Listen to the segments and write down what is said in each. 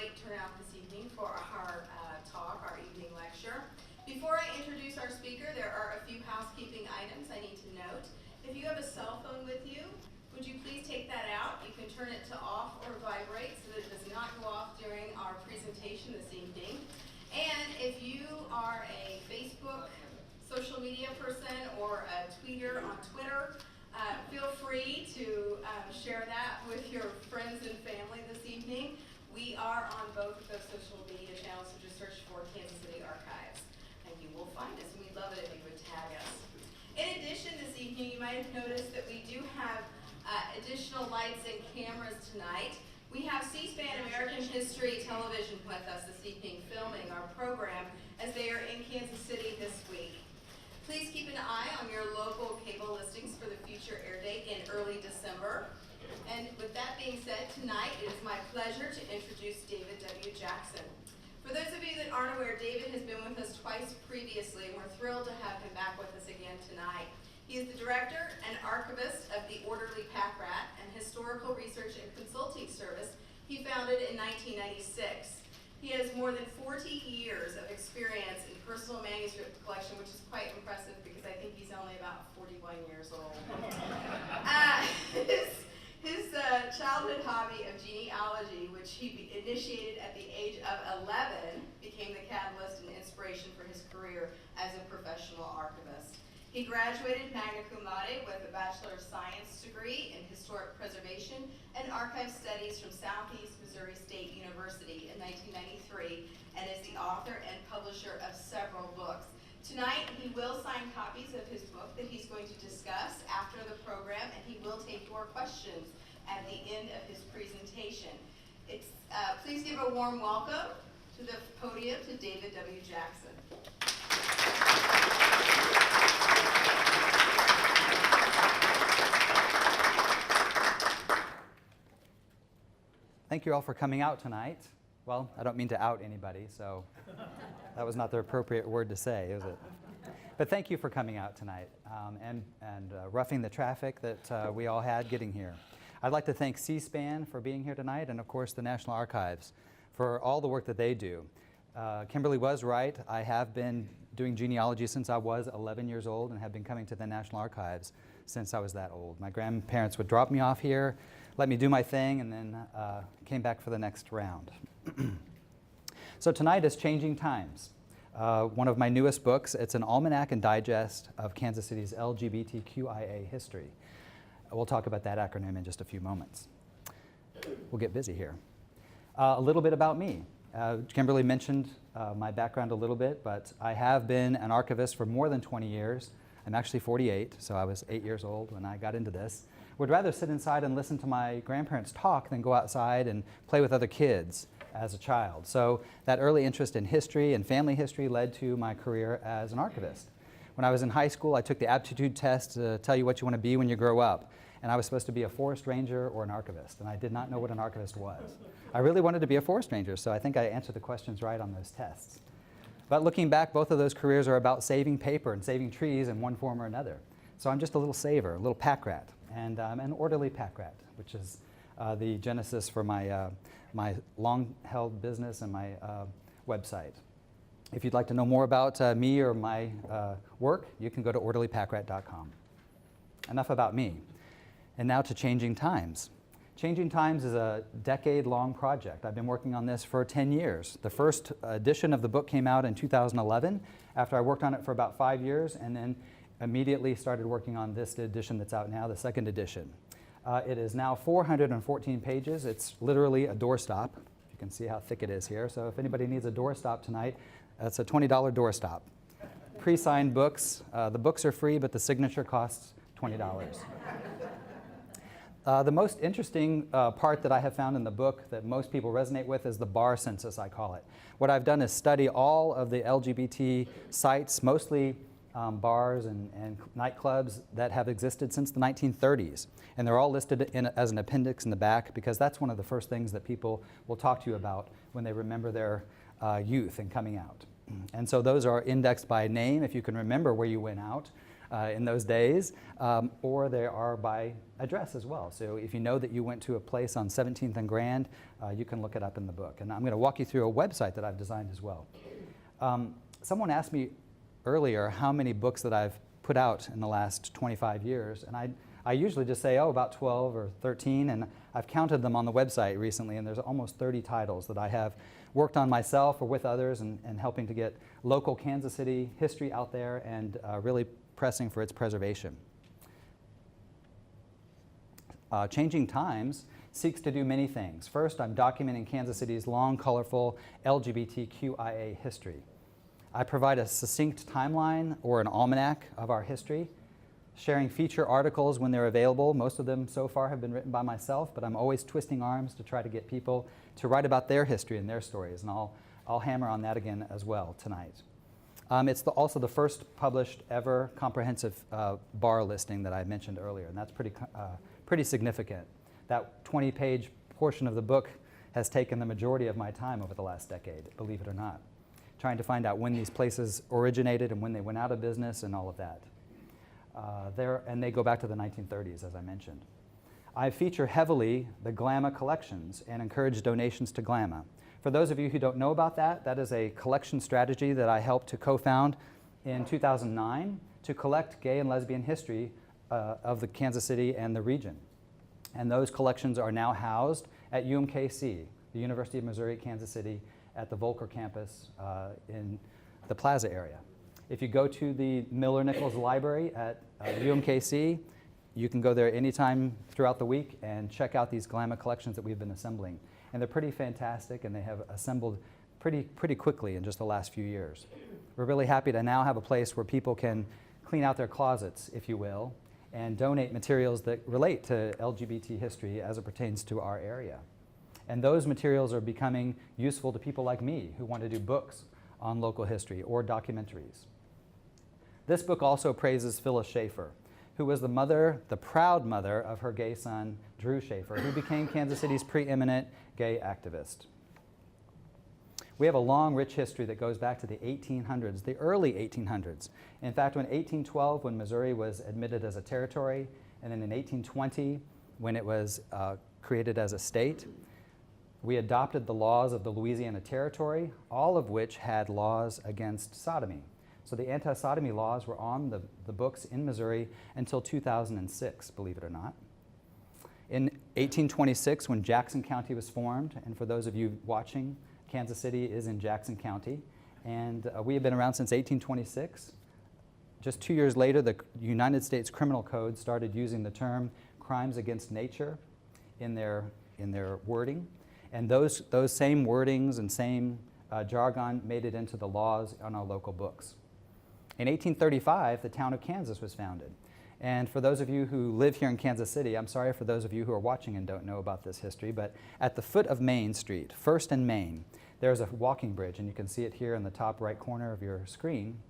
great turnout this evening for our talk, our evening lecture. Before I introduce our speaker, there are a few housekeeping items I need to note. If you have a cell phone with you, would you please take that out? You can turn it to off or vibrate so that it does not go off during our presentation this evening. And if you are a Facebook social media person or a tweeter on Twitter, feel free to share that with your friends and family this evening. We are on both of those social media channels, so just search for Kansas City Archives, and you will find us, and we'd love it if you would tag us. In addition, this evening, you might have noticed that we do have additional lights and cameras tonight. We have C-SPAN American History Television with us this evening, filming our program as they are in Kansas City this week. Please keep an eye on your local cable listings for the future air date in early December. And with that being said, tonight it is my pleasure to introduce David W. Jackson. For those of you that aren't aware, David has been with us twice previously, and we're thrilled to have him back with us again tonight. He is the director and archivist of the Orderly Pack Rat and Historical Research and Consulting Service he founded in 1996. He has more than 40 years of experience in personal manuscript collection, which is quite impressive because I think he's only about 41 years old. His childhood hobby of genealogy, which he initiated at the age of 11, became the catalyst and inspiration for his career as a professional archivist. He graduated magna cum laude with a Bachelor of Science degree in Historic Preservation and Archive Studies from Southeast Missouri State University in 1993 and is the author and publisher of several books. Tonight, he will sign copies of his book that he's going to discuss after the program, and he will take your questions at the end of his presentation. Please give a warm welcome to the podium to David W. Jackson. Thank you all for coming out tonight. Well, I don't mean to out anybody, so that was not the appropriate word to say, is it? But thank you for coming out tonight and roughing the traffic that we all had getting here. I'd like to thank C-SPAN for being here tonight, and of course the National Archives for all the work that they do. Kimberly was right. I have been doing genealogy since I was 11 years old and have been coming to the National Archives since I was that old. My grandparents would drop me off here, let me do my thing, and then came back for the next round. So tonight is Changing Times, one of my newest books. It's an almanac and digest of Kansas City's Lgbtqiayt history. We'll talk about that acronym in just a few moments. We'll get busy here. A little bit about me. Kimberly mentioned my background a little bit, but I have been an archivist for more than 20 years. I'm actually 48, so I was 8 years old when I got into this. Would rather sit inside and listen to my grandparents talk than go outside and play with other kids as a child. So that early interest in history and family history led to my career as an archivist. When I was in high school, I took the aptitude test to tell you what you want to be when you grow up. And I was supposed to be a forest ranger or an archivist, and I did not know what an archivist was. I really wanted to be a forest ranger, so I think I answered the questions right on those tests. But looking back, both of those careers are about saving paper and saving trees in one form or another. So I'm just a little saver, a little pack rat, and I'm an orderly pack rat, which is the genesis for my, my long-held business and my website. If you'd like to know more about me or my work, you can go to orderlypackrat.com. Enough about me. And now to Changing Times. Changing Times is a decade-long project. I've been working on this for 10 years. The first edition of the book came out in 2011 after I worked on it for about 5 years, and then immediately started working on this edition that's out now, the second edition. It is now 414 pages. It's literally a doorstop. You can see how thick it is here. So if anybody needs a doorstop tonight, that's a $20 doorstop. Pre-signed books. The books are free, but the signature costs $20. The most interesting part that I have found in the book that most people resonate with is the bar census, I call it. What I've done is study all of the LGBT sites, mostly bars and nightclubs that have existed since the 1930s. And they're all listed as an appendix in the back because that's one of the first things that people will talk to you about when they remember their youth and coming out. And so those are indexed by name if you can remember where you went out. in those days, or they are by address as well. So if you know that you went to a place on 17th and Grand, you can look it up in the book. And I'm going to walk you through a website that I've designed as well. Someone asked me earlier how many books that I've put out in the last 25 years, and I usually just say, oh, about 12 or 13, and I've counted them on the website recently, and there's almost 30 titles that I have worked on myself or with others and helping to get local Kansas City history out there and really pressing for its preservation. Changing Times seeks to do many things. First, I'm documenting Kansas City's long, colorful Lgbtqiayt history. I provide a succinct timeline or an almanac of our history, sharing feature articles when they're available. Most of them so far have been written by myself, but I'm always twisting arms to try to get people to write about their history and their stories, and I'll hammer on that again as well tonight. It's also the first published ever comprehensive bar listing that I mentioned earlier, and that's pretty significant. That 20-page portion of the book has taken the majority of my time over the last decade, believe it or not, trying to find out when these places originated and when they went out of business and all of that. And they go back to the 1930s, as I mentioned. I feature heavily the GLAMA collections and encourage donations to GLAMA. For those of you who don't know about that, that is a collection strategy that I helped to co-found in 2009 to collect gay and lesbian history of the Kansas City and the region. And those collections are now housed at UMKC, the University of Missouri at Kansas City, at the Volker campus in the Plaza area. If you go to the Miller-Nichols Library at UMKC, you can go there anytime throughout the week and check out these GLAMA collections that we've been assembling. And they're pretty fantastic, and they have assembled pretty quickly in just the last few years. We're really happy to now have a place where people can clean out their closets, if you will, and donate materials that relate to LGBT history as it pertains to our area. And those materials are becoming useful to people like me who want to do books on local history or documentaries. This book also praises Phyllis Schaefer, who was the proud mother of her gay son, Drew Schaefer, who became Kansas City's preeminent gay activist. We have a long, rich history that goes back to the 1800s, the early 1800s. In fact, in 1812, when Missouri was admitted as a territory, and then in 1820, when it was created as a state, we adopted the laws of the Louisiana Territory, all of which had laws against sodomy. So the anti-sodomy laws were on the books in Missouri until 2006, believe it or not. In 1826, when Jackson County was formed, and for those of you watching, Kansas City is in Jackson County, and we have been around since 1826. Just 2 years later, the United States Criminal Code started using the term crimes against nature in their wording, and those same wordings and same jargon made it into the laws on our local books. In 1835, the town of Kansas was founded. And for those of you who live here in Kansas City, I'm sorry for those of you who are watching and don't know about this history, but at the foot of Main Street, First and Main, there's a walking bridge, and you can see it here in the top right corner of your screen.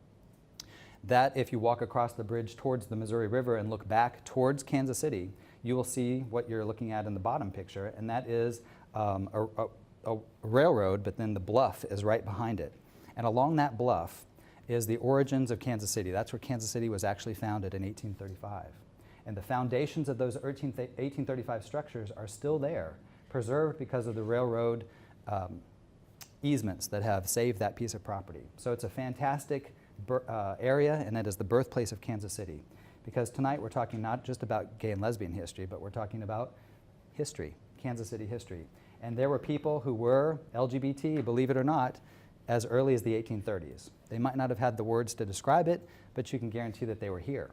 That, if you walk across the bridge towards the Missouri River and look back towards Kansas City, you will see what you're looking at in the bottom picture, and that is a railroad, but then the bluff is right behind it. And along that bluff is the origins of Kansas City. That's where Kansas City was actually founded in 1835. And the foundations of those 1835 structures are still there, preserved because of the railroad easements that have saved that piece of property. So it's a fantastic area, and it is the birthplace of Kansas City. Because tonight we're talking not just about gay and lesbian history, but we're talking about history, Kansas City history. And there were people who were LGBT, believe it or not, as early as the 1830s. They might not have had the words to describe it, but you can guarantee that they were here.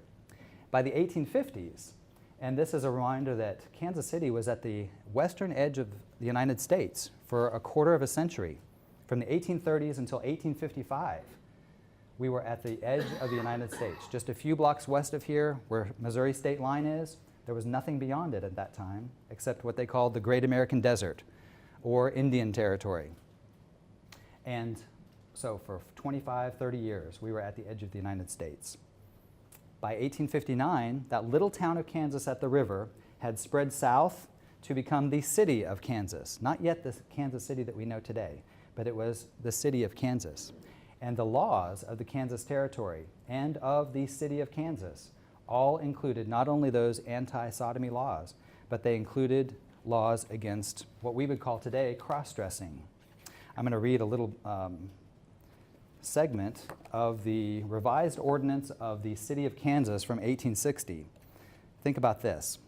By the 1850s, and this is a reminder that Kansas City was at the western edge of the United States for a quarter of a century. From the 1830s until 1855, we were at the edge of the United States. Just a few blocks west of here, where Missouri state line is, there was nothing beyond it at that time, except what they called the Great American Desert, or Indian Territory. And so for 25, 30 years, we were at the edge of the United States. By 1859, that little town of Kansas at the river had spread south to become the city of Kansas. Not yet the Kansas City that we know today, but it was the city of Kansas. and the laws of the Kansas Territory and of the city of Kansas all included not only those anti-sodomy laws, but they included laws against what we would call today cross-dressing. I'm going to read a little segment of the revised ordinance of the city of Kansas from 1860. Think about this.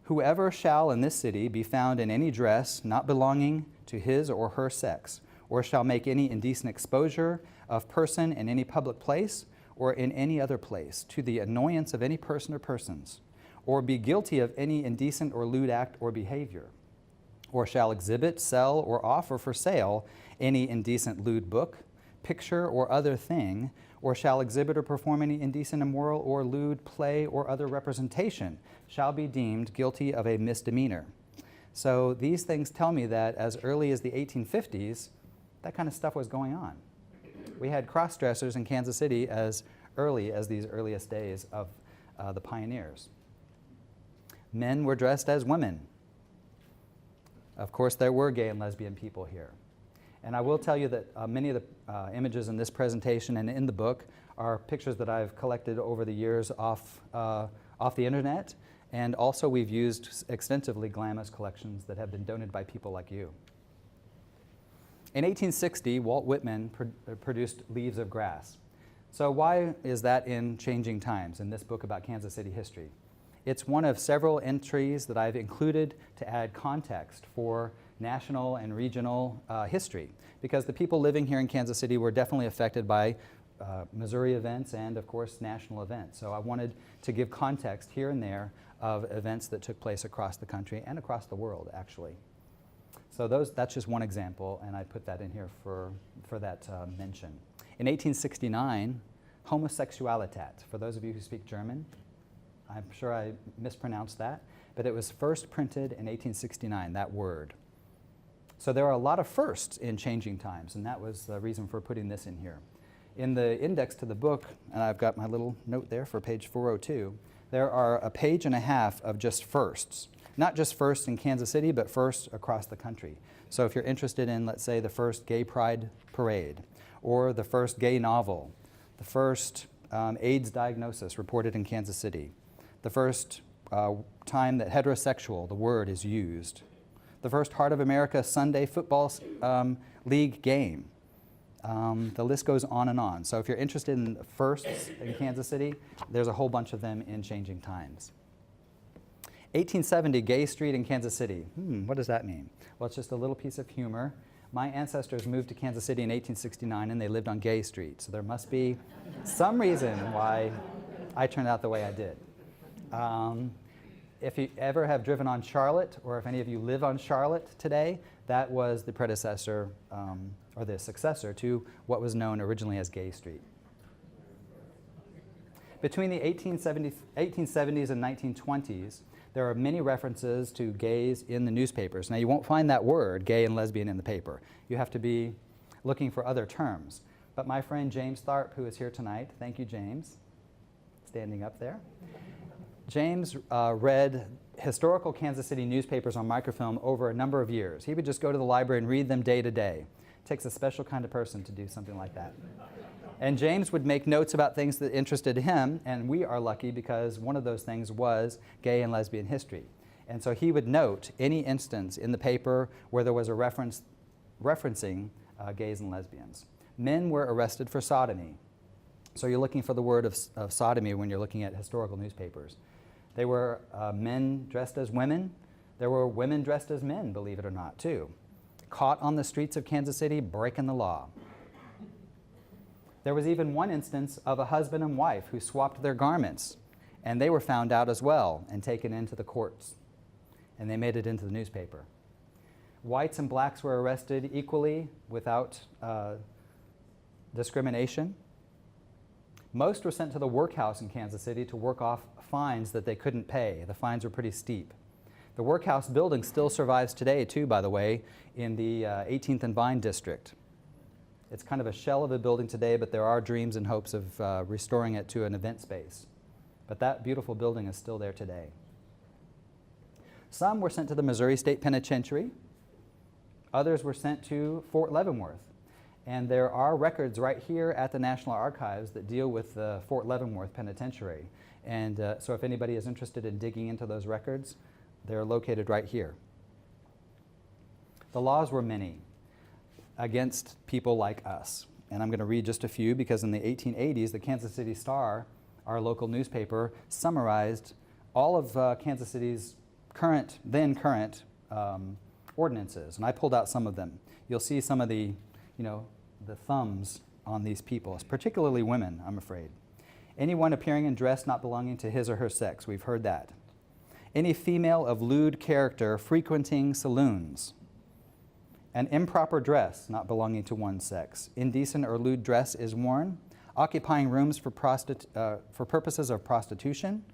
Whoever shall in this city be found in any dress not belonging to his or her sex, or shall make any indecent exposure of person in any public place or in any other place, to the annoyance of any person or persons, or be guilty of any indecent or lewd act or behavior, or shall exhibit, sell, or offer for sale any indecent lewd book, picture, or other thing, or shall exhibit or perform any indecent, immoral, or lewd play or other representation, shall be deemed guilty of a misdemeanor. So these things tell me that as early as the 1850s, that kind of stuff was going on. We had cross-dressers in Kansas City as early as these earliest days of the pioneers. Men were dressed as women. Of course, there were gay and lesbian people here. And I will tell you that many of the images in this presentation and in the book are pictures that I've collected over the years off the internet. And also we've used extensively Glamis collections that have been donated by people like you. In 1860, Walt Whitman produced Leaves of Grass. So why is that in Changing Times, in this book about Kansas City history? It's one of several entries that I've included to add context for national and regional history, because the people living here in Kansas City were definitely affected by Missouri events and, of course, national events. So I wanted to give context here and there of events that took place across the country and across the world, actually. So that's just one example, and I put that in here for that mention. In 1869, Homosexualitat, for those of you who speak German, I'm sure I mispronounced that, but it was first printed in 1869, that word. So there are a lot of firsts in Changing Times, and that was the reason for putting this in here. In the index to the book, and I've got my little note there for page 402, there are a page and a half of just firsts. Not just firsts in Kansas City, but firsts across the country. So if you're interested in, let's say, the first gay pride parade, or the first gay novel, the first AIDS diagnosis reported in Kansas City, the first time that heterosexual, the word, is used, the first Heart of America Sunday football league game. The list goes on and on. So if you're interested in firsts in Kansas City, there's a whole bunch of them in Changing Times. 1870, Gay Street in Kansas City. What does that mean? Well, it's just a little piece of humor. My ancestors moved to Kansas City in 1869 and they lived on Gay Street. So there must be some reason why I turned out the way I did. If you ever have driven on Charlotte, or if any of you live on Charlotte today, that was the predecessor or the successor to what was known originally as Gay Street. Between the 1870s and 1920s, there are many references to gays in the newspapers. Now, you won't find that word, gay and lesbian, in the paper. You have to be looking for other terms. But my friend James Tharp, who is here tonight, thank you, James, standing up there. James read historical Kansas City newspapers on microfilm over a number of years. He would just go to the library and read them day to day. It takes a special kind of person to do something like that. And James would make notes about things that interested him, and we are lucky because one of those things was gay and lesbian history. And so he would note any instance in the paper where there was a referencing gays and lesbians. Men were arrested for sodomy. So you're looking for the word of sodomy when you're looking at historical newspapers. They were men dressed as women. There were women dressed as men, believe it or not, too. Caught on the streets of Kansas City breaking the law. There was even one instance of a husband and wife who swapped their garments, and they were found out as well and taken into the courts, and they made it into the newspaper. Whites and blacks were arrested equally without discrimination. Most were sent to the workhouse in Kansas City to work off fines that they couldn't pay. The fines were pretty steep. The workhouse building still survives today, too, by the way, in the 18th and Vine district. It's kind of a shell of a building today, but there are dreams and hopes of restoring it to an event space. But that beautiful building is still there today. Some were sent to the Missouri State Penitentiary. Others were sent to Fort Leavenworth. And there are records right here at the National Archives that deal with the Fort Leavenworth Penitentiary. And so if anybody is interested in digging into those records, they're located right here. The laws were many against people like us. And I'm going to read just a few because in the 1880s, the Kansas City Star, our local newspaper, summarized all of Kansas City's then current ordinances. And I pulled out some of them. You'll see some of the thumbs on these people, particularly women, I'm afraid. Anyone appearing in dress not belonging to his or her sex, we've heard that. Any female of lewd character frequenting saloons. An improper dress not belonging to one's sex. Indecent or lewd dress is worn. Occupying rooms for purposes of prostitution.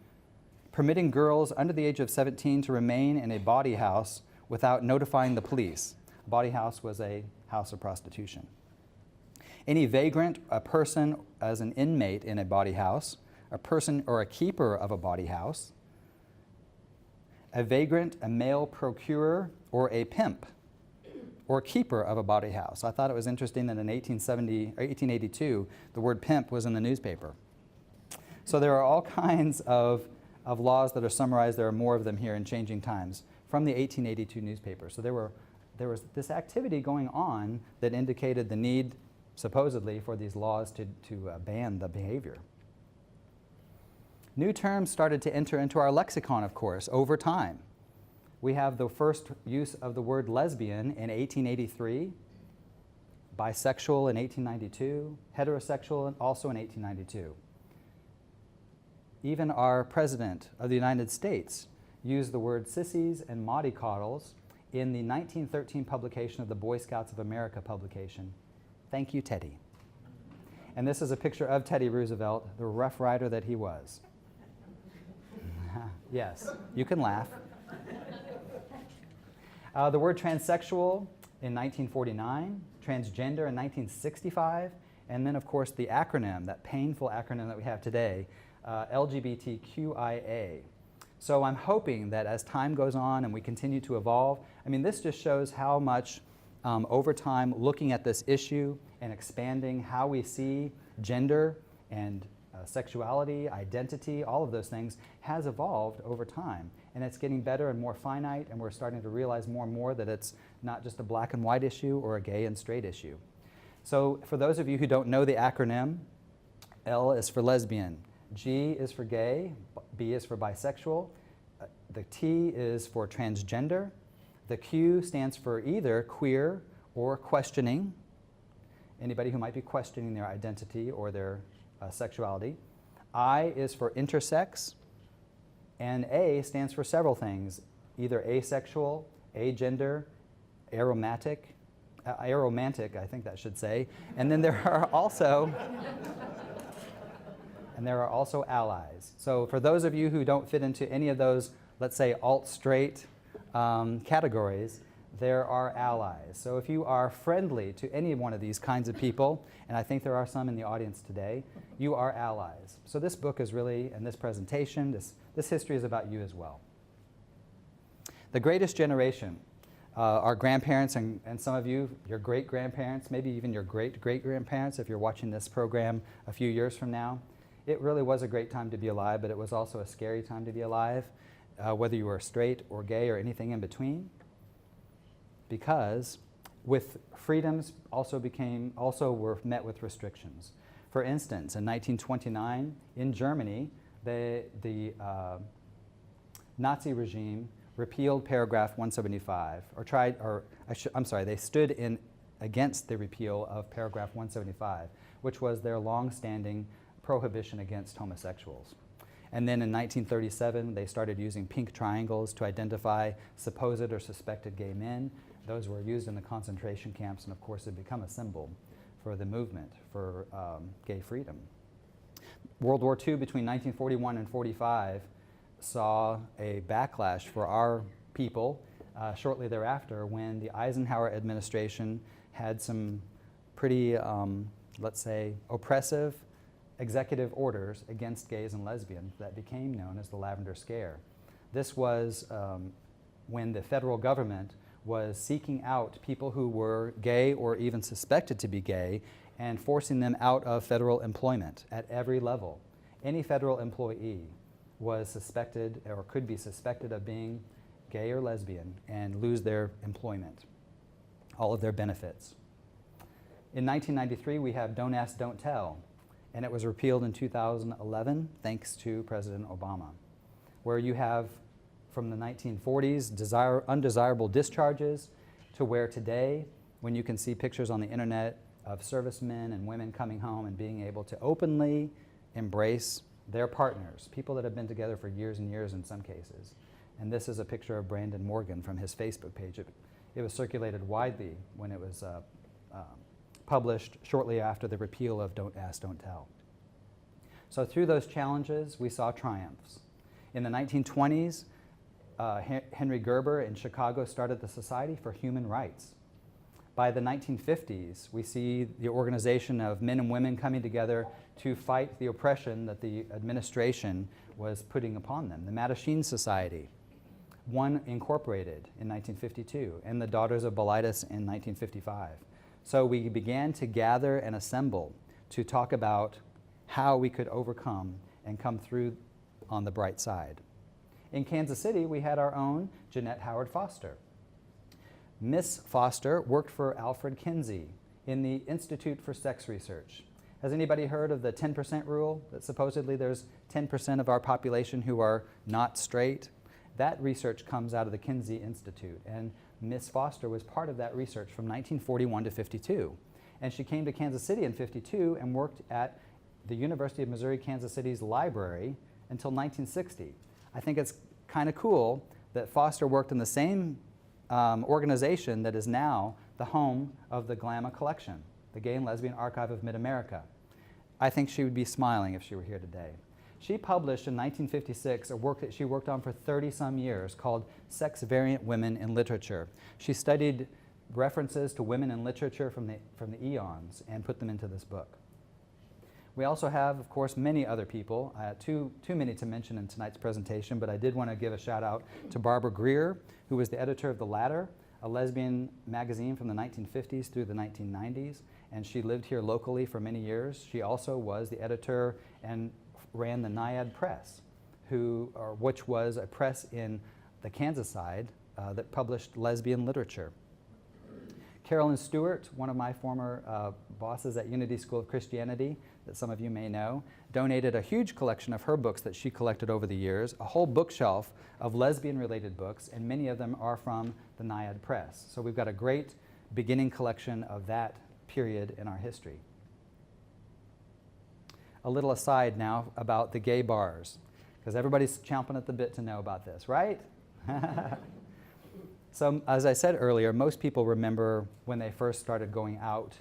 Permitting girls under the age of 17 to remain in a bawdy house without notifying the police. A bawdy house was a house of prostitution. Any vagrant, a person as an inmate in a bawdy house, a person or a keeper of a bawdy house, a vagrant, a male procurer, or a pimp, or keeper of a bawdy house. I thought it was interesting that in 1882, the word pimp was in the newspaper. So there are all kinds of laws that are summarized. There are more of them here in Changing Times from the 1882 newspaper. So there was this activity going on that indicated the need, supposedly, for these laws to ban the behavior. New terms started to enter into our lexicon, of course, over time. We have the first use of the word lesbian in 1883, bisexual in 1892, heterosexual also in 1892. Even our President of the United States used the word sissies and mollycoddles in the 1913 publication of the Boy Scouts of America publication. Thank you, Teddy. And this is a picture of Teddy Roosevelt, the Rough Rider that he was. Yes, you can laugh. The word transsexual in 1949, transgender in 1965, and then, of course, the acronym, that painful acronym that we have today, Lgbtqiayt. So I'm hoping that as time goes on and we continue to evolve, this just shows how much over time looking at this issue and expanding how we see gender and sexuality, identity, all of those things has evolved over time. And it's getting better and more finite, and we're starting to realize more and more that it's not just a black and white issue or a gay and straight issue. So for those of you who don't know the acronym, L is for lesbian, G is for gay, B is for bisexual, the T is for transgender, the Q stands for either queer or questioning, anybody who might be questioning their identity or their sexuality. I is for intersex, and A stands for several things, either asexual, agender, aromantic, I think that should say, and then there are also allies. So for those of you who don't fit into any of those, let's say alt-straight categories, there are allies. So if you are friendly to any one of these kinds of people, and I think there are some in the audience today, you are allies. So this book is really, and this presentation, this history is about you as well. The greatest generation, our grandparents and some of you, your great-grandparents, maybe even your great-great-grandparents if you're watching this program a few years from now. It really was a great time to be alive, but it was also a scary time to be alive, whether you were straight or gay or anything in between. Because with freedoms also were met with restrictions. For instance, in 1929 in Germany, the Nazi regime repealed paragraph 175, they stood against the repeal of paragraph 175, which was their long-standing prohibition against homosexuals. And then in 1937, they started using pink triangles to identify supposed or suspected gay men. Those were used in the concentration camps and, of course, had become a symbol for the movement for gay freedom. World War II between 1941 and 45 saw a backlash for our people shortly thereafter when the Eisenhower administration had some pretty, let's say, oppressive executive orders against gays and lesbians that became known as the Lavender Scare. This was when the federal government was seeking out people who were gay or even suspected to be gay and forcing them out of federal employment at every level. Any federal employee was suspected or could be suspected of being gay or lesbian and lose their employment, all of their benefits. In 1993, we have Don't Ask, Don't Tell, and it was repealed in 2011 thanks to President Obama, where you have from the 1940s undesirable discharges to where today, when you can see pictures on the internet of servicemen and women coming home and being able to openly embrace their partners, people that have been together for years and years in some cases. And this is a picture of Brandon Morgan from his Facebook page. It was circulated widely when it was published shortly after the repeal of Don't Ask, Don't Tell. So through those challenges, we saw triumphs. In the 1920s, Henry Gerber in Chicago started the Society for Human Rights. By the 1950s, we see the organization of men and women coming together to fight the oppression that the administration was putting upon them. The Mattachine Society, one incorporated in 1952, and the Daughters of Bilitis in 1955. So we began to gather and assemble to talk about how we could overcome and come through on the bright side. In Kansas City, we had our own Jeanette Howard Foster. Miss Foster worked for Alfred Kinsey in the Institute for Sex Research. Has anybody heard of the 10% rule, that supposedly there's 10% of our population who are not straight? That research comes out of the Kinsey Institute, and Miss Foster was part of that research from 1941 to 52. And she came to Kansas City in 52 and worked at the University of Missouri Kansas City's library until 1960. I think it's kind of cool that Foster worked in the same organization that is now the home of the GLAMA collection, the Gay and Lesbian Archive of Mid-America. I think she would be smiling if she were here today. She published in 1956 a work that she worked on for 30-some years called Sex Variant Women in Literature. She studied references to women in literature from the eons and put them into this book. We also have, of course, many other people, too many to mention in tonight's presentation, but I did want to give a shout out to Barbara Greer, who was the editor of The Ladder, a lesbian magazine from the 1950s through the 1990s, and she lived here locally for many years. She also was the editor and ran the Naiad Press, which was a press in the Kansas side that published lesbian literature. Carolyn Stewart, one of my former bosses at Unity School of Christianity, that some of you may know, donated a huge collection of her books that she collected over the years, a whole bookshelf of lesbian-related books, and many of them are from the Naiad Press. So we've got a great beginning collection of that period in our history. A little aside now about the gay bars, because everybody's chomping at the bit to know about this, right? So as I said earlier, most people remember when they first started going out,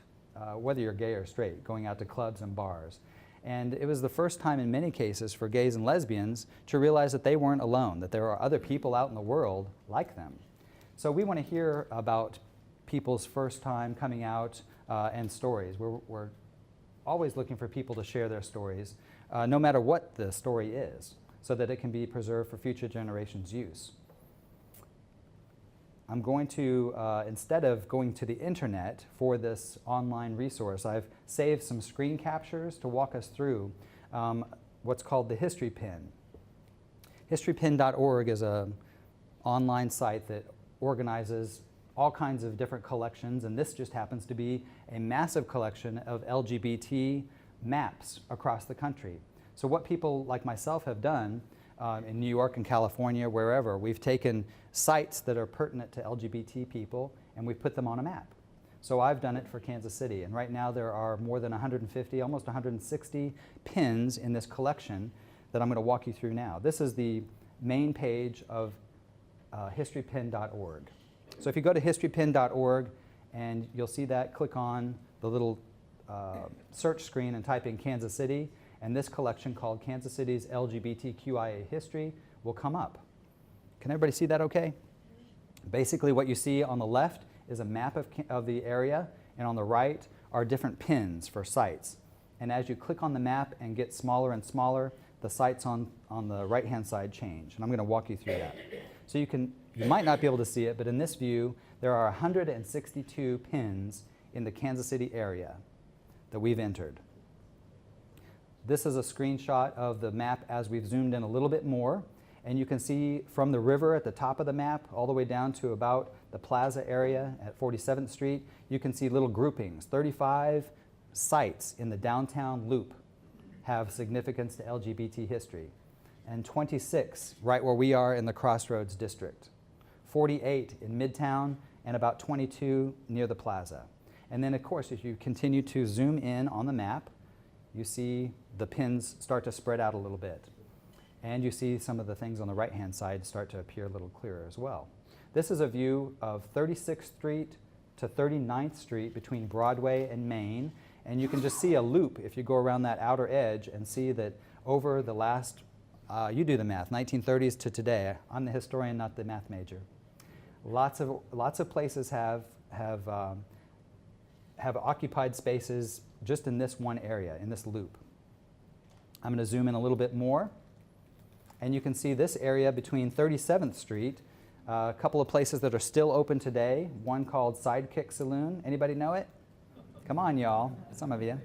whether you're gay or straight, going out to clubs and bars. And it was the first time in many cases for gays and lesbians to realize that they weren't alone, that there are other people out in the world like them. So we want to hear about people's first time coming out and stories. We're always looking for people to share their stories, no matter what the story is, so that it can be preserved for future generations' use. I'm going to, instead of going to the internet for this online resource, I've saved some screen captures to walk us through what's called the History Pin. HistoryPin.org is an online site that organizes all kinds of different collections, and this just happens to be a massive collection of LGBT maps across the country. So what people like myself have done in New York and California, wherever, we've taken sites that are pertinent to LGBT people and we've put them on a map. So I've done it for Kansas City, and right now there are more than 150, almost 160 pins in this collection that I'm going to walk you through now. This is the main page of historypin.org. So if you go to historypin.org and you'll see that, click on the little search screen and type in Kansas City, and this collection called Kansas City's Lgbtqiayt History will come up. Can everybody see that okay? Basically what you see on the left is a map of the area, and on the right are different pins for sites. And as you click on the map and get smaller and smaller, the sites on the right-hand side change. And I'm going to walk you through that. So you can you might not be able to see it, but in this view, there are 162 pins in the Kansas City area that we've entered. This is a screenshot of the map as we've zoomed in a little bit more. And you can see from the river at the top of the map all the way down to about the plaza area at 47th Street, you can see little groupings. 35 sites in the downtown loop have significance to LGBT history, and 26 right where we are in the Crossroads district, 48 in Midtown, and about 22 near the plaza. And then, of course, if you continue to zoom in on the map, you see the pins start to spread out a little bit. And you see some of the things on the right-hand side start to appear a little clearer as well. This is a view of 36th Street to 39th Street between Broadway and Main. And you can just see a loop if you go around that outer edge and see that over the last, you do the math, 1930s to today. I'm the historian, not the math major. Lots of places have occupied spaces just in this one area, in this loop. I'm going to zoom in a little bit more. And you can see this area between 37th Street, a couple of places that are still open today. One called Sidekick Saloon. Anybody know it? Come on, y'all. Some of you.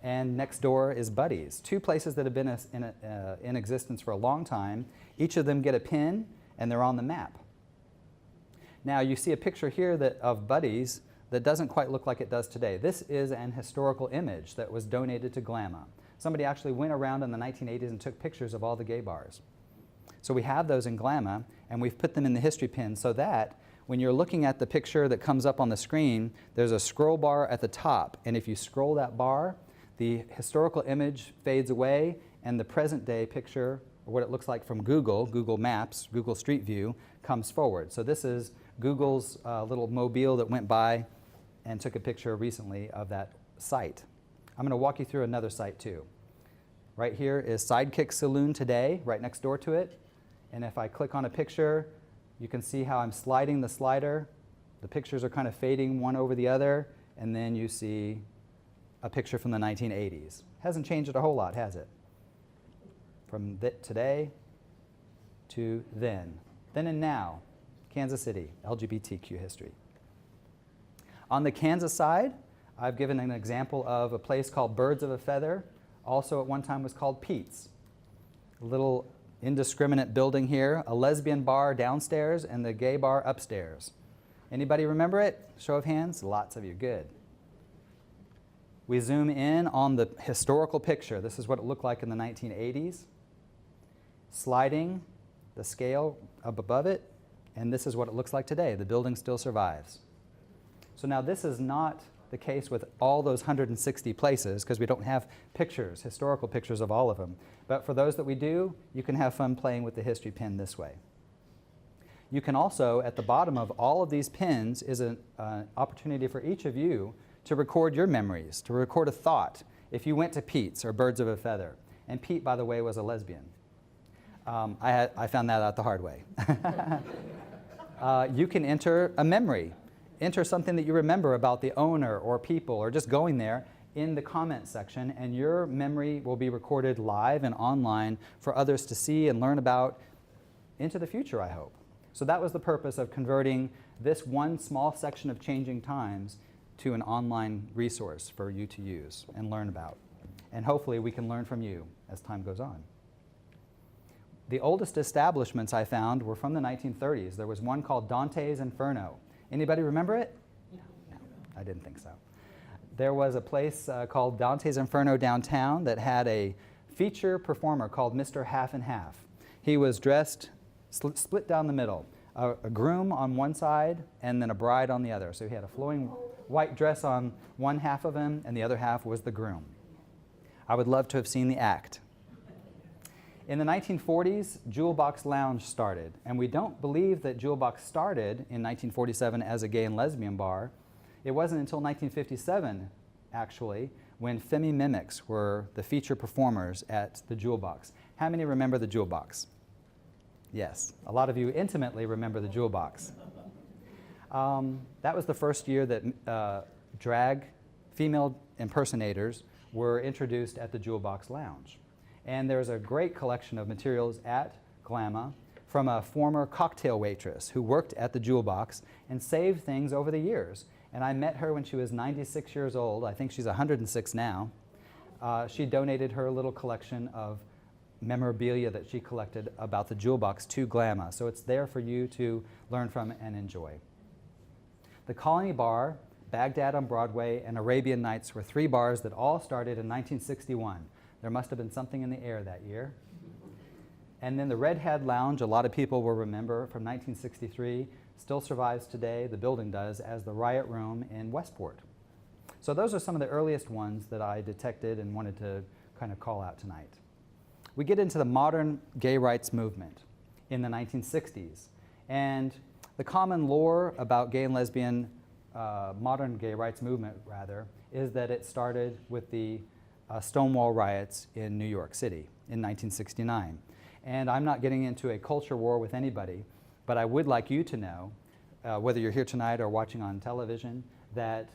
And next door is Buddy's. Two places that have been in existence for a long time. Each of them get a pin, and they're on the map. Now, you see a picture here of Buddy's that doesn't quite look like it does today. This is an historical image that was donated to GLAMA. Somebody actually went around in the 1980s and took pictures of all the gay bars. So we have those in GLAMA, and we've put them in the history pin so that when you're looking at the picture that comes up on the screen, there's a scroll bar at the top. And if you scroll that bar, the historical image fades away, and the present day picture, or what it looks like from Google Maps, Google Street View, comes forward. So this is Google's little mobile that went by and took a picture recently of that site. I'm going to walk you through another site too. Right here is Sidekick Saloon today, right next door to it. And if I click on a picture, you can see how I'm sliding the slider. The pictures are kind of fading one over the other, and then you see a picture from the 1980s. Hasn't changed a whole lot, has it? From today to then. Then and now, Kansas City, LGBTQ history. On the Kansas side, I've given an example of a place called Birds of a Feather. Also at one time was called Pete's. A little indiscriminate building here, a lesbian bar downstairs and the gay bar upstairs. Anybody remember it? Show of hands? Lots of you, good. We zoom in on the historical picture. This is what it looked like in the 1980s. Sliding the scale up above it, and this is what it looks like today. The building still survives. So now this is not the case with all those 160 places because we don't have pictures, historical pictures of all of them. But for those that we do, you can have fun playing with the history pin this way. You can also, at the bottom of all of these pins is an opportunity for each of you to record your memories, to record a thought. If you went to Pete's or Birds of a Feather, and Pete, by the way, was a lesbian. I found that out the hard way. You can enter a memory. Enter something that you remember about the owner or people or just going there in the comment section, and your memory will be recorded live and online for others to see and learn about into the future, I hope. So that was the purpose of converting this one small section of Changing Times to an online resource for you to use and learn about. And hopefully we can learn from you as time goes on. The oldest establishments I found were from the 1930s. There was one called Dante's Inferno. Anybody remember it? No, I didn't think so. There was a place called Dante's Inferno downtown that had a feature performer called Mr. Half and Half. He was dressed, split down the middle, a groom on one side and then a bride on the other. So he had a flowing white dress on one half of him and the other half was the groom. I would love to have seen the act. In the 1940s, Jewel Box Lounge started, and we don't believe that Jewel Box started in 1947 as a gay and lesbian bar. It wasn't until 1957, actually, when Femi Mimics were the feature performers at the Jewel Box. How many remember the Jewel Box? Yes, a lot of you intimately remember the Jewel Box. That was the first year that drag female impersonators were introduced at the Jewel Box Lounge. And there's a great collection of materials at GLAMA from a former cocktail waitress who worked at the Jewel Box and saved things over the years. And I met her when she was 96 years old. I think she's 106 now. She donated her little collection of memorabilia that she collected about the Jewel Box to Glamma. So it's there for you to learn from and enjoy. The Colony Bar, Baghdad on Broadway, and Arabian Nights were 3 bars that all started in 1961. There must have been something in the air that year. And then the Red Head Lounge, a lot of people will remember from 1963, still survives today, the building does, as the Riot Room in Westport. So those are some of the earliest ones that I detected and wanted to kind of call out tonight. We get into the modern gay rights movement in the 1960s. And the common lore about gay and lesbian, modern gay rights movement rather, is that it started with the Stonewall riots in New York City in 1969. And I'm not getting into a culture war with anybody, but I would like you to know, whether you're here tonight or watching on television, that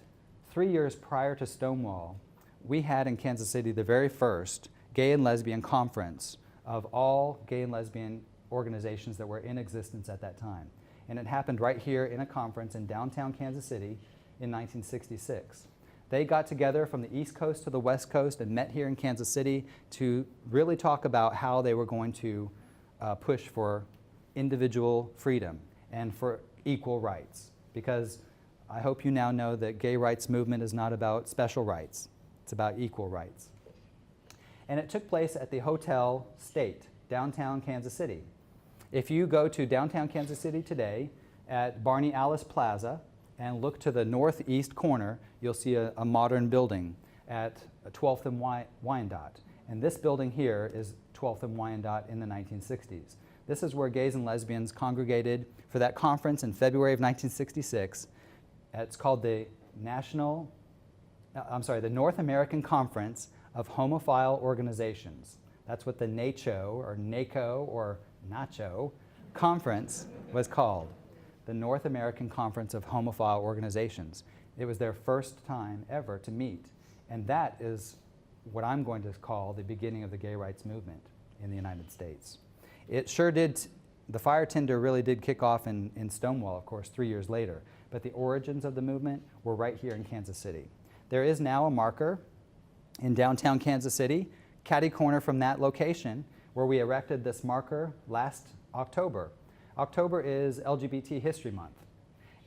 3 years prior to Stonewall, we had in Kansas City the very first gay and lesbian conference of all gay and lesbian organizations that were in existence at that time. And it happened right here in a conference in downtown Kansas City in 1966. They got together from the East Coast to the West Coast and met here in Kansas City to really talk about how they were going to push for individual freedom and for equal rights. Because I hope you now know that gay rights movement is not about special rights. It's about equal rights. And it took place at the Hotel State, downtown Kansas City. If you go to downtown Kansas City today at Barney Alice Plaza and look to the northeast corner, you'll see a modern building at 12th and Wyandotte. And this building here is 12th and Wyandotte in the 1960s. This is where gays and lesbians congregated for that conference in February of 1966. It's called the North American Conference of Homophile Organizations. That's what the NACHO or NACO or NACHO conference was called, the North American Conference of Homophile Organizations. It was their first time ever to meet, and that is what I'm going to call the beginning of the gay rights movement in the United States. It sure did, the fire tender really did kick off in Stonewall, of course, 3 years later, but the origins of the movement were right here in Kansas City. There is now a marker in downtown Kansas City, catty corner from that location, where we erected this marker last October. October is LGBT History Month,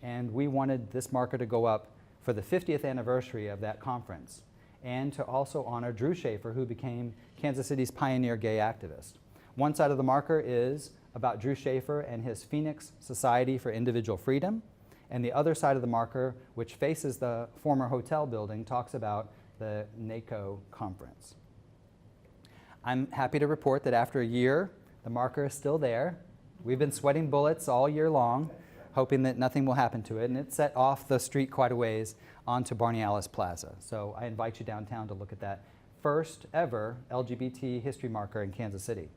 and we wanted this marker to go up for the 50th anniversary of that conference, and to also honor Drew Schaefer, who became Kansas City's pioneer gay activist. One side of the marker is about Drew Schaefer and his Phoenix Society for Individual Freedom, and the other side of the marker, which faces the former hotel building, talks about the NACO conference. I'm happy to report that after a year, the marker is still there. We've been sweating bullets all year long, hoping that nothing will happen to it, and it's set off the street quite a ways onto Barney Alice Plaza. So I invite you downtown to look at that first ever LGBT history marker in Kansas City.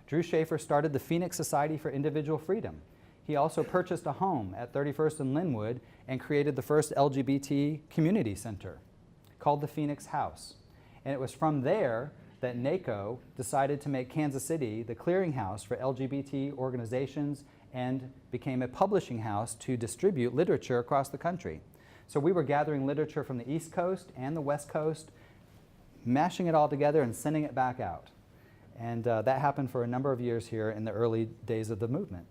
Drew Schaefer started the Phoenix Society for Individual Freedom. He also purchased a home at 31st and Linwood and created the first LGBT community center called the Phoenix House. And it was from there that NACO decided to make Kansas City the clearinghouse for LGBT organizations and became a publishing house to distribute literature across the country. So we were gathering literature from the East Coast and the West Coast, mashing it all together and sending it back out. And that happened for a number of years here in the early days of the movement.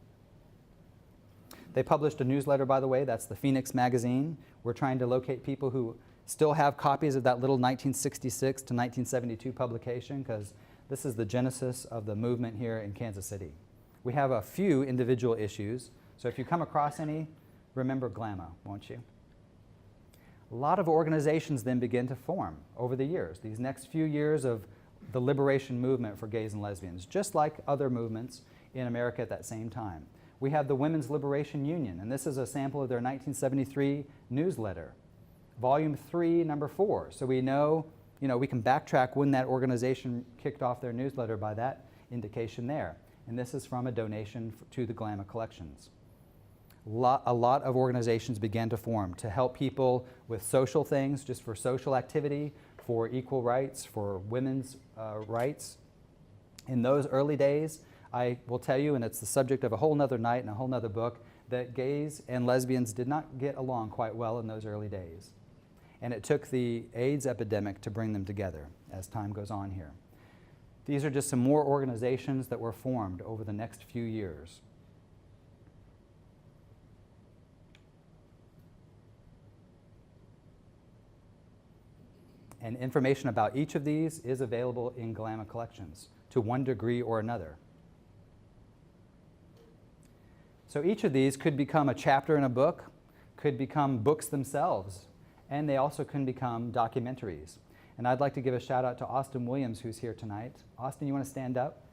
They published a newsletter, by the way, that's the Phoenix Magazine. We're trying to locate people who still have copies of that little 1966 to 1972 publication, because this is the genesis of the movement here in Kansas City. We have a few individual issues, so if you come across any, remember Glamma, won't you? A lot of organizations then begin to form over the years, these next few years of the liberation movement for gays and lesbians, just like other movements in America at that same time. We have the Women's Liberation Union, and this is a sample of their 1973 newsletter. Volume 3, number 4. So we know, we can backtrack when that organization kicked off their newsletter by that indication there. And this is from a donation to the Glamma Collections. A lot of organizations began to form to help people with social things, just for social activity, for equal rights, for women's rights. In those early days, I will tell you, and it's the subject of a whole nother night and a whole nother book, that gays and lesbians did not get along quite well in those early days. And it took the AIDS epidemic to bring them together as time goes on here. These are just some more organizations that were formed over the next few years. And information about each of these is available in Glamour Collections to one degree or another. So each of these could become a chapter in a book, could become books themselves, and they also can become documentaries. And I'd like to give a shout out to Austin Williams, who's here tonight. Austin, you want to stand up?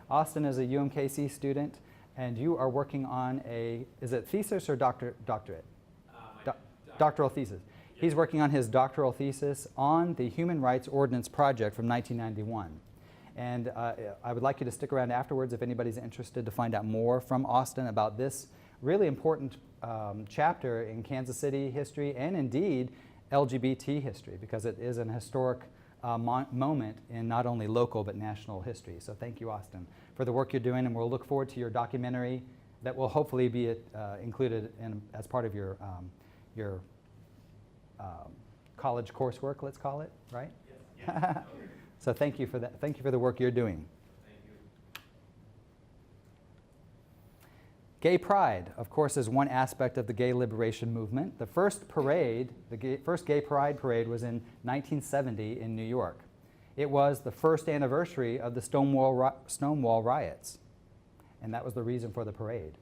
Austin is a UMKC student, and you are working on a, is it thesis or doctorate? Doctoral thesis. He's working on his doctoral thesis on the Human Rights Ordinance Project from 1991. And I would like you to stick around afterwards if anybody's interested to find out more from Austin about this really important chapter in Kansas City history and indeed LGBT history, because it is an historic moment in not only local but national history. So thank you, Austin, for the work you're doing, and we'll look forward to your documentary that will hopefully be included as part of your college coursework, let's call it, right? Yes. So thank you for that. Thank you for the work you're doing. Thank you. Gay Pride, of course, is one aspect of the gay liberation movement. The first parade, first Gay Pride parade was in 1970 in New York. It was the first anniversary of the Stonewall riots, and that was the reason for the parade.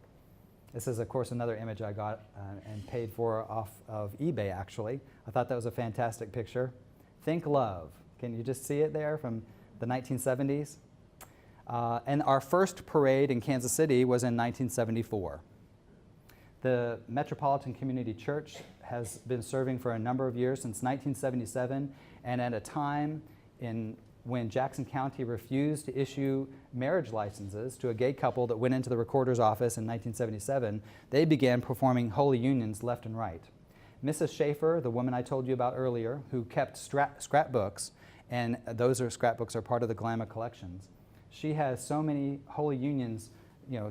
This is, of course, another image I got and paid for off of eBay, actually. I thought that was a fantastic picture. Think love. Can you just see it there from the 1970s? And our first parade in Kansas City was in 1974. The Metropolitan Community Church has been serving for a number of years, since 1977, and at a time when Jackson County refused to issue marriage licenses to a gay couple that went into the recorder's office in 1977, they began performing holy unions left and right. Mrs. Schaefer, the woman I told you about earlier, who kept scrapbooks, and those scrapbooks are part of the Glamour collections, she has so many holy unions,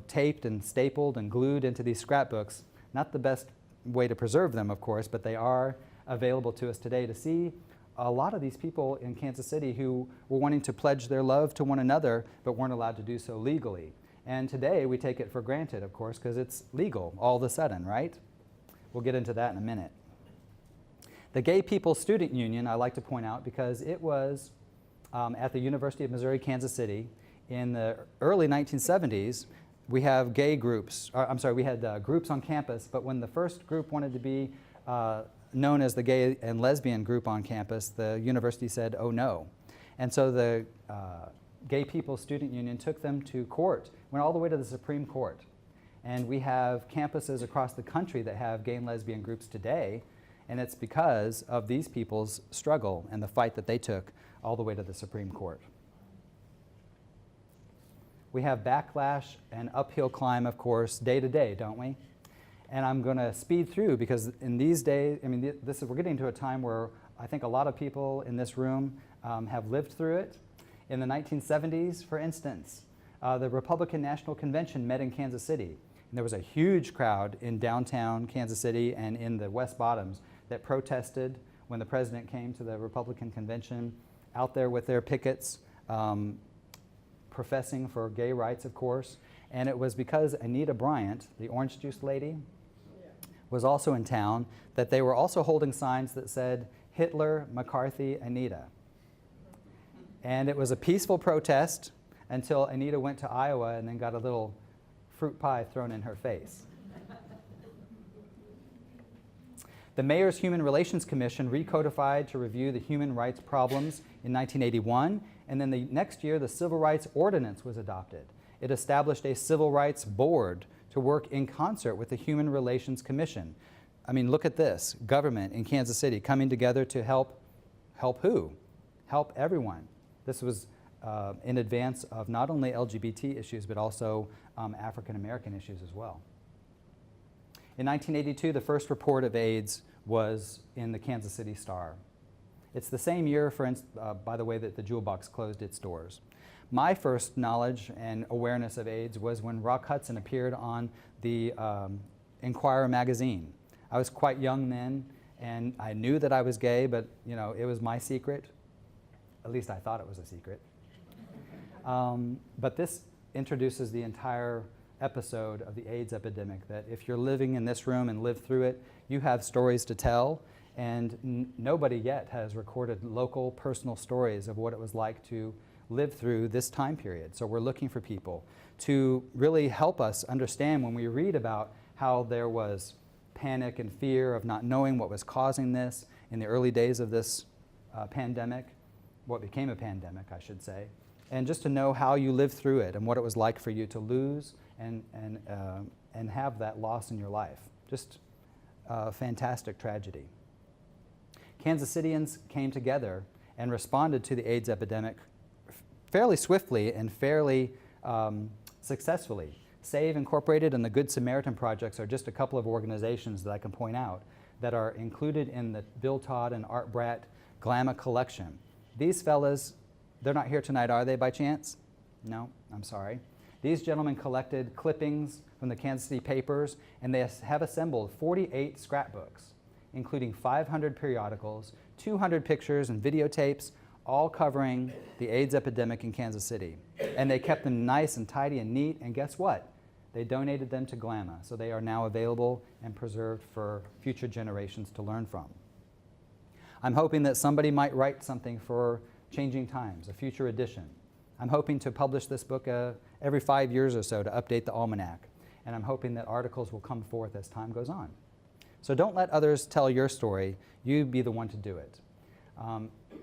taped and stapled and glued into these scrapbooks. Not the best way to preserve them, of course, but they are available to us today to see a lot of these people in Kansas City who were wanting to pledge their love to one another but weren't allowed to do so legally. And today we take it for granted, of course, because it's legal all of a sudden, right? We'll get into that in a minute. The Gay People's Student Union, I like to point out, because it was at the University of Missouri, Kansas City. In the early 1970s, we have gay groups, we had groups on campus, but when the first group wanted to be known as the Gay and Lesbian group on campus, the university said, oh no. And so the Gay People's Student Union took them to court, went all the way to the Supreme Court. And we have campuses across the country that have gay and lesbian groups today, and it's because of these people's struggle and the fight that they took all the way to the Supreme Court. We have backlash and uphill climb, of course, day to day, don't we? And I'm going to speed through because in these days, we're getting to a time where I think a lot of people in this room have lived through it. In the 1970s, for instance, the Republican National Convention met in Kansas City. And there was a huge crowd in downtown Kansas City and in the West Bottoms that protested when the president came to the Republican Convention, out there with their pickets, professing for gay rights, of course. And it was because Anita Bryant, the orange juice lady, was also in town, that they were also holding signs that said, Hitler, McCarthy, Anita. And it was a peaceful protest until Anita went to Iowa and then got a little fruit pie thrown in her face. The Mayor's Human Relations Commission recodified to review the human rights problems in 1981, and then the next year the Civil Rights Ordinance was adopted. It established a Civil Rights Board to work in concert with the Human Relations Commission. I mean, look at this. Government in Kansas City coming together to help who? Help everyone. This was in advance of not only LGBT issues, but also African American issues as well. In 1982, the first report of AIDS was in the Kansas City Star. It's the same year, by the way, that the Jewel Box closed its doors. My first knowledge and awareness of AIDS was when Rock Hudson appeared on the Inquirer magazine. I was quite young then, and I knew that I was gay, but you know, it was my secret. At least I thought it was a secret. But this introduces the entire episode of the AIDS epidemic, that if you're living in this room and lived through it, you have stories to tell, and nobody yet has recorded local personal stories of what it was like to live through this time period. So we're looking for people to really help us understand when we read about how there was panic and fear of not knowing what was causing this in the early days of this pandemic, what became a pandemic, I should say, and just to know how you lived through it and what it was like for you to lose and have that loss in your life. Just a fantastic tragedy. Kansas Cityans came together and responded to the AIDS epidemic fairly swiftly and fairly successfully. SAVE Incorporated and the Good Samaritan Projects are just a couple of organizations that I can point out that are included in the Bill Todd and Art Bratt Glamma collection. These fellas, they're not here tonight, are they, by chance? No, I'm sorry. These gentlemen collected clippings from the Kansas City papers, and they have assembled 48 scrapbooks, including 500 periodicals, 200 pictures and videotapes, all covering the AIDS epidemic in Kansas City. And they kept them nice and tidy and neat, and guess what? They donated them to Glamma, so they are now available and preserved for future generations to learn from. I'm hoping that somebody might write something for Changing Times, a future edition. I'm hoping to publish this book every 5 years or so to update the almanac, and I'm hoping that articles will come forth as time goes on. So don't let others tell your story, you be the one to do it.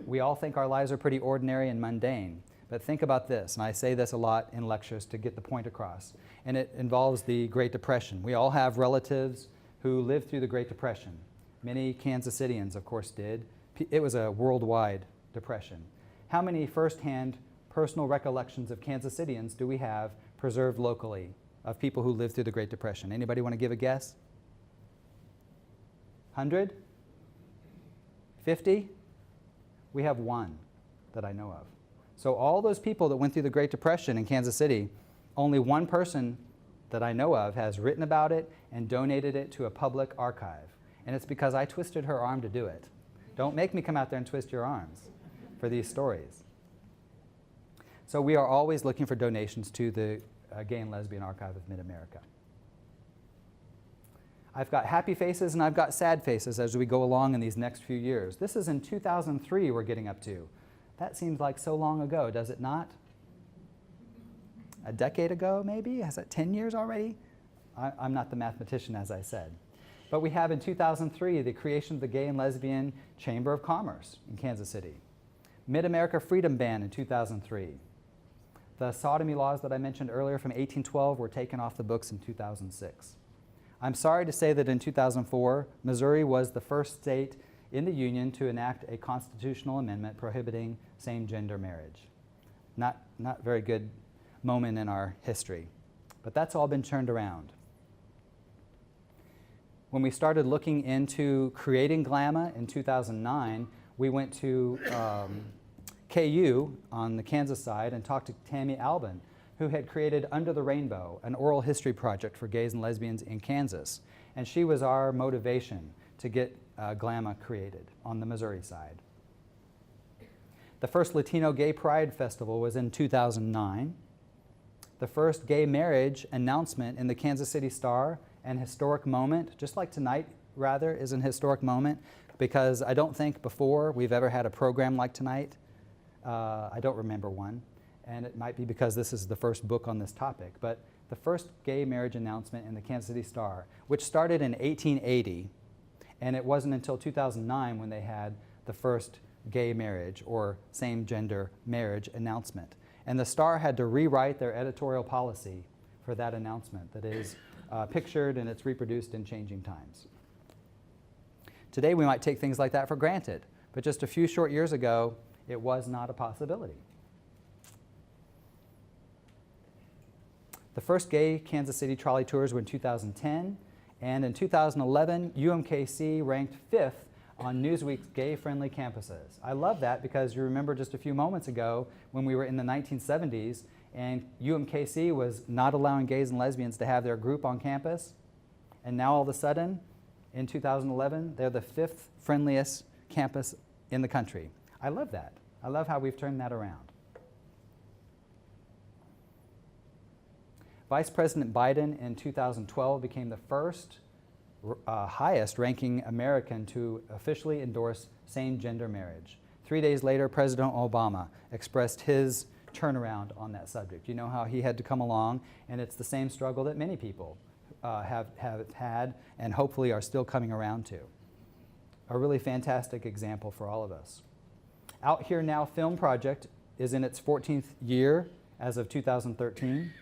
We all think our lives are pretty ordinary and mundane, but think about this, and I say this a lot in lectures to get the point across, and it involves the Great Depression. We all have relatives who lived through the Great Depression. Many Kansas Cityans, of course, did. It was a worldwide depression. How many firsthand personal recollections of Kansas Cityans do we have preserved locally of people who lived through the Great Depression? Anybody want to give a guess? 100? 50? We have one that I know of. So all those people that went through the Great Depression in Kansas City, only one person that I know of has written about it and donated it to a public archive. And it's because I twisted her arm to do it. Don't make me come out there and twist your arms for these stories. So we are always looking for donations to the Gay and Lesbian Archive of Mid-America. I've got happy faces and I've got sad faces as we go along in these next few years. This is in 2003 we're getting up to. That seems like so long ago, does it not? A decade ago, maybe? Has that 10 years already? I'm not the mathematician, as I said. But we have in 2003 the creation of the Gay and Lesbian Chamber of Commerce in Kansas City. Mid-America Freedom Ban in 2003. The sodomy laws that I mentioned earlier from 1812 were taken off the books in 2006. I'm sorry to say that in 2004, Missouri was the first state in the Union to enact a constitutional amendment prohibiting same-gender marriage. Not very good moment in our history, but that's all been turned around. When we started looking into creating Glamma in 2009, we went to KU on the Kansas side and talked to Tammy Albin, who had created Under the Rainbow, an oral history project for gays and lesbians in Kansas. And she was our motivation to get Glamma created on the Missouri side. The first Latino Gay Pride Festival was in 2009. The first gay marriage announcement in the Kansas City Star, an historic moment, just like tonight, rather, is an historic moment, because I don't think before we've ever had a program like tonight. I don't remember one, and it might be because this is the first book on this topic, but the first gay marriage announcement in the Kansas City Star, which started in 1880, and it wasn't until 2009 when they had the first gay marriage or same-gender marriage announcement. And the Star had to rewrite their editorial policy for that announcement that is pictured and it's reproduced in Changing Times. Today we might take things like that for granted, but just a few short years ago, it was not a possibility. The first gay Kansas City trolley tours were in 2010, and in 2011, UMKC ranked 5th on Newsweek's gay-friendly campuses. I love that because you remember just a few moments ago when we were in the 1970s and UMKC was not allowing gays and lesbians to have their group on campus, and now all of a sudden, in 2011, they're the 5th friendliest campus in the country. I love that. I love how we've turned that around. Vice President Biden in 2012 became the first highest-ranking American to officially endorse same-gender marriage. 3 days later, President Obama expressed his turnaround on that subject. You know how he had to come along, and it's the same struggle that many people have had and hopefully are still coming around to. A really fantastic example for all of us. Out Here Now film project is in its 14th year as of 2013.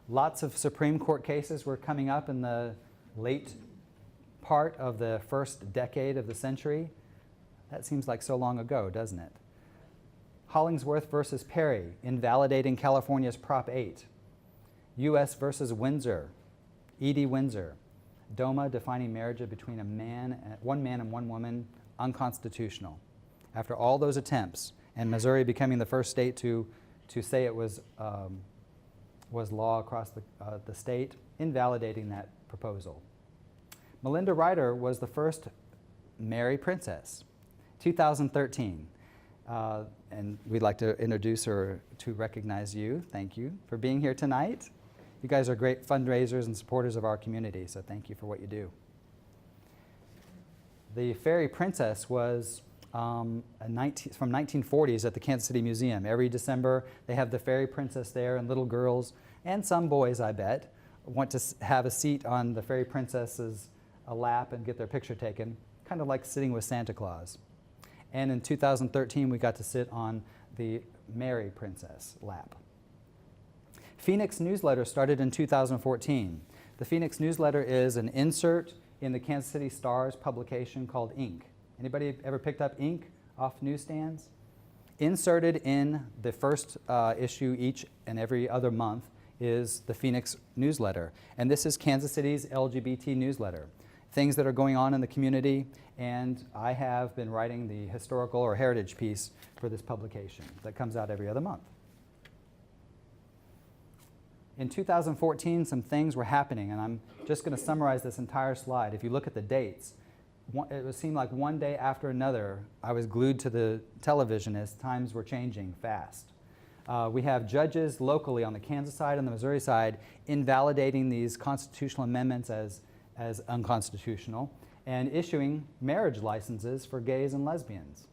Lots of Supreme Court cases were coming up in the late part of the first decade of the century. That seems like so long ago, doesn't it? Hollingsworth versus Perry, invalidating California's Prop 8. U.S. versus Windsor, Edie Windsor. DOMA defining marriage between one man and one woman, unconstitutional. After all those attempts, and Missouri becoming the first state to say it was law across the state, invalidating that proposal. Melinda Ryder was the first Mary Princess, 2013. And we'd like to introduce her to recognize you. Thank you for being here tonight. You guys are great fundraisers and supporters of our community, so thank you for what you do. The Fairy Princess was from 1940s at the Kansas City Museum. Every December, they have the Fairy Princess there, and little girls, and some boys, I bet, want to have a seat on the Fairy Princess's lap and get their picture taken, kind of like sitting with Santa Claus. And in 2013, we got to sit on the Mary Princess lap. Phoenix Newsletter started in 2014. The Phoenix Newsletter is an insert in the Kansas City Star's publication called Ink. Anybody ever picked up Ink off newsstands? Inserted in the first issue each and every other month is the Phoenix Newsletter. And this is Kansas City's LGBT newsletter. Things that are going on in the community, and I have been writing the historical or heritage piece for this publication that comes out every other month. In 2014, some things were happening, and I'm just going to summarize this entire slide. If you look at the dates, it would seem like one day after another, I was glued to the television as times were changing fast. We have judges locally on the Kansas side and the Missouri side invalidating these constitutional amendments as unconstitutional and issuing marriage licenses for gays and lesbians.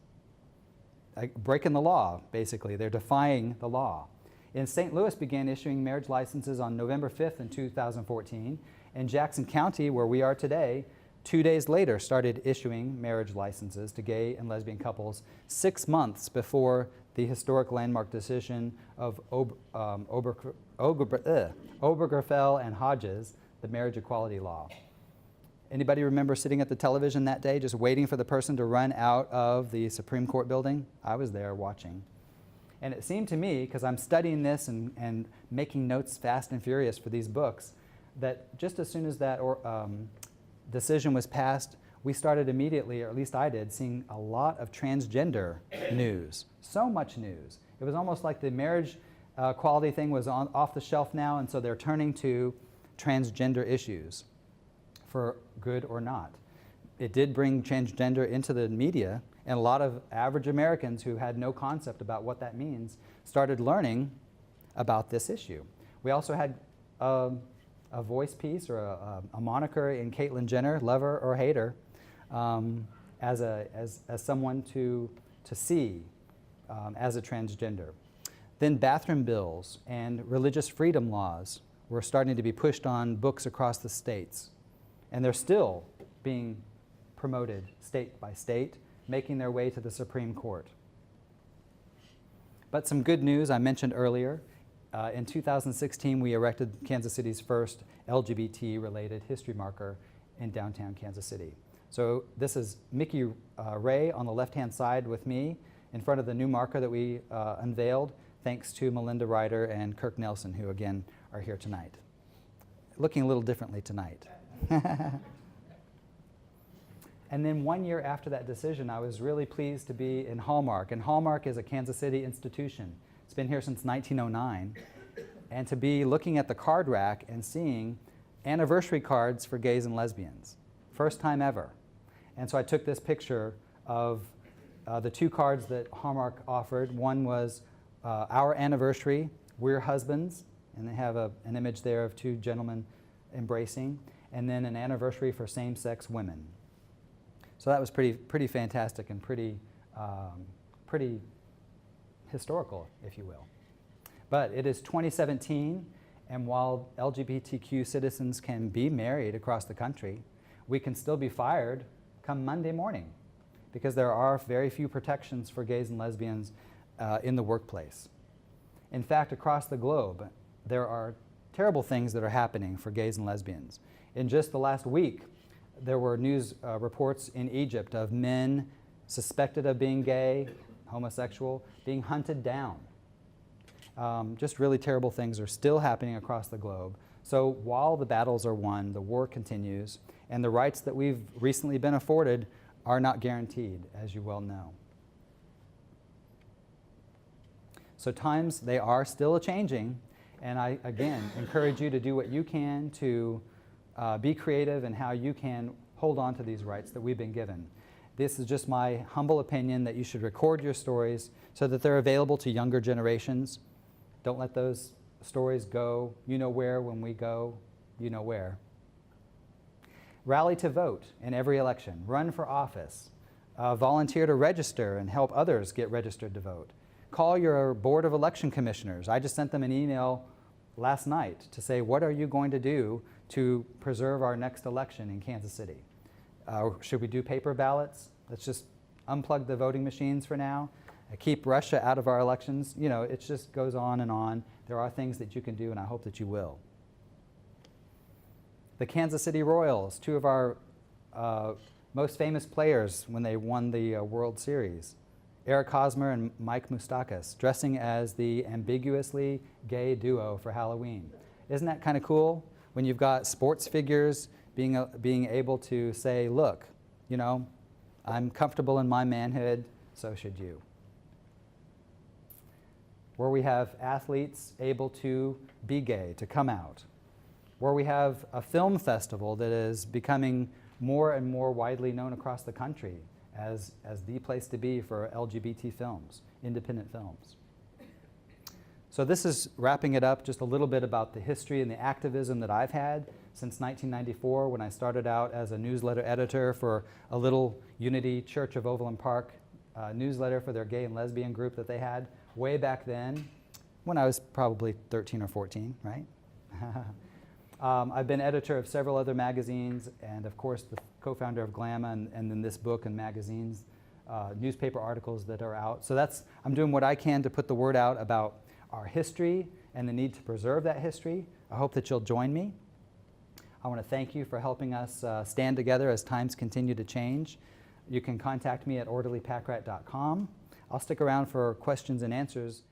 Breaking the law, basically. They're defying the law. In St. Louis began issuing marriage licenses on November 5th in 2014, and Jackson County, where we are today, 2 days later started issuing marriage licenses to gay and lesbian couples 6 months before the historic landmark decision of Obergefell and Hodges, the marriage equality law. Anybody remember sitting at the television that day just waiting for the person to run out of the Supreme Court building? I was there watching. And it seemed to me, because I'm studying this and making notes fast and furious for these books, that just as soon as that decision was passed, we started immediately, or at least I did, seeing a lot of transgender news. So much news. It was almost like the marriage equality thing was off the shelf now, and so they're turning to transgender issues, for good or not. It did bring transgender into the media, and a lot of average Americans who had no concept about what that means started learning about this issue. We also had a voice piece or a moniker in Caitlyn Jenner, lover or hater, as someone to see as a transgender. Then bathroom bills and religious freedom laws were starting to be pushed on books across the states. And they're still being promoted state by state, making their way to the Supreme Court. But some good news I mentioned earlier. In 2016, we erected Kansas City's first LGBT-related history marker in downtown Kansas City. So this is Mickey Ray on the left-hand side with me in front of the new marker that we unveiled, thanks to Melinda Ryder and Kirk Nelson, who again are here tonight. Looking a little differently tonight. And then 1 year after that decision, I was really pleased to be in Hallmark. And Hallmark is a Kansas City institution. It's been here since 1909. And to be looking at the card rack and seeing anniversary cards for gays and lesbians. First time ever. And so I took this picture of the 2 cards that Hallmark offered. One was our anniversary, we're husbands, and they have an image there of 2 gentlemen embracing, and then an anniversary for same-sex women. So that was pretty fantastic and pretty historical, if you will. But it is 2017, and while LGBTQ citizens can be married across the country, we can still be fired come Monday morning because there are very few protections for gays and lesbians in the workplace. In fact, across the globe, there are terrible things that are happening for gays and lesbians. In just the last week, there were news reports in Egypt of men suspected of being gay, homosexual, being hunted down. Just really terrible things are still happening across the globe. So while the battles are won, the war continues, and the rights that we've recently been afforded are not guaranteed, as you well know. So times, they are still a-changing, and I, again, encourage you to do what you can to be creative in how you can hold on to these rights that we've been given. This is just my humble opinion that you should record your stories so that they're available to younger generations. Don't let those stories go, you know where, when we go, you know where. Rally to vote in every election. Run for office. Volunteer to register and help others get registered to vote. Call your Board of Election Commissioners. I just sent them an email last night to say, what are you going to do to preserve our next election in Kansas City? Should we do paper ballots? Let's just unplug the voting machines for now. Keep Russia out of our elections. You know, it just goes on and on. There are things that you can do, and I hope that you will. The Kansas City Royals, 2 of our most famous players when they won the World Series, Eric Hosmer and Mike Moustakas, dressing as the ambiguously gay duo for Halloween. Isn't that kind of cool? When you've got sports figures being able to say, look, you know, I'm comfortable in my manhood, so should you. Where we have athletes able to be gay, to come out. Where we have a film festival that is becoming more and more widely known across the country as the place to be for LGBT films, independent films. So this is wrapping it up, just a little bit about the history and the activism that I've had since 1994 when I started out as a newsletter editor for a little Unity Church of Overland Park newsletter for their gay and lesbian group that they had way back then when I was probably 13 or 14, right? I've been editor of several other magazines and, of course, the co-founder of Glamma and then this book and magazines, newspaper articles that are out. So I'm doing what I can to put the word out about our history and the need to preserve that history. I hope that you'll join me. I want to thank you for helping us stand together as times continue to change. You can contact me at orderlypackrat.com. I'll stick around for questions and answers